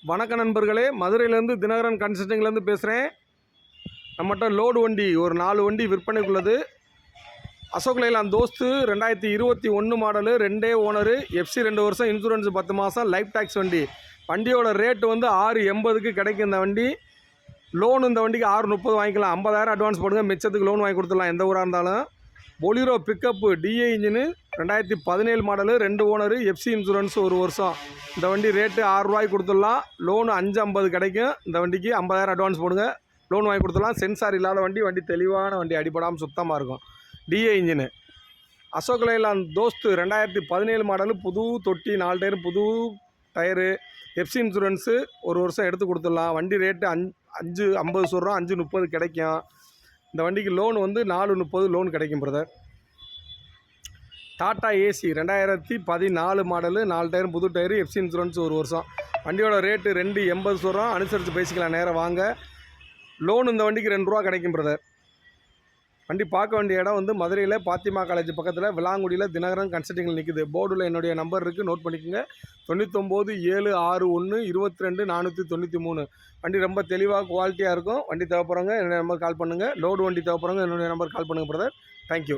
வணக்க நண்பர்களே, மதுரையிலேருந்து தினகரன் கன்சல்டிங்லேருந்து பேசுகிறேன். நம்மகிட்ட லோடு வண்டி ஒரு 4 வண்டி விற்பனைக்குள்ளது. Ashok Leyland Dost 2021 model, 2 owner, FC 2 வருஷம், இன்சூரன்ஸ் 10 மாதம், லைஃப் டேக்ஸ் வண்டி. வண்டியோட ரேட்டு வந்து 680க்கு கிடைக்கும். இந்த வண்டி லோன் இந்த வண்டிக்கு 630 வாங்கிக்கலாம். 50,000 அட்வான்ஸ் போடுங்க, மிச்சத்துக்கு லோன் வாங்கி கொடுத்துடலாம் எந்த ஊராக இருந்தாலும். பொலிரோ பிக்கப்பு டிஏ engine, 2017 model, 2 owner, FC insurance 1 வருஷம். இந்த வண்டி ரேட்டு 6 ரூபாய்க்கு கொடுத்துடலாம். லோனு 550 கிடைக்கும். இந்த வண்டிக்கு 50,000 அட்வான்ஸ் போடுங்க, லோன் வாங்கி கொடுத்துடலாம். சென்சார் இல்லாத வண்டி, வண்டி தெளிவான வண்டி, அடிப்படாமல் சுத்தமாக இருக்கும். டிஏ engine. Ashok Leyland Dost 2017 model, புது தொட்டி, 4 டயரு, புது டயரு, எஃப்சி இன்சூரன்ஸு 1 வருஷம் எடுத்து கொடுத்துடலாம். வண்டி ரேட்டு 550 சொல்கிறோம், 530 கிடைக்கும். இந்த வண்டிக்கு லோன் வந்து 430 லோன் கிடைக்கும் பிரதர். டாட்டா ஏசி 2014 மாடலு, 4 டயரும் புது டயரு, எஃப்சி இன்சூரன்ஸ் 1 வருஷம். வண்டியோட ரேட்டு 280 சொல்கிறோம், அனுசரித்து பேசிக்கலாம், நேரம் வாங்க. லோன் இந்த வண்டிக்கு 2 ரூபா கிடைக்கும் பிரதர். வண்டி பார்க்க வேண்டிய இடம் வந்து மதுரையில் பாத்திமா காலேஜ் பக்கத்தில் விளாங்குடியில் தினகரன் கன்சல்டிங்கில் நிற்குது. போர்டில் என்னுடைய நம்பர் இருக்குது, நோட் பண்ணிக்கோங்க. 9976122493. வண்டி ரொம்ப தெளிவாக குவாலிட்டியாக இருக்கும். வண்டி தேவைப்படுறவங்க என்னுடைய நம்பர் கால் பண்ணுங்கள். லோடு வண்டி தேவைப்படுறவங்க என்னுடைய நம்பர் கால் பண்ணுங்கள் பிரதர். தேங்க்யூ.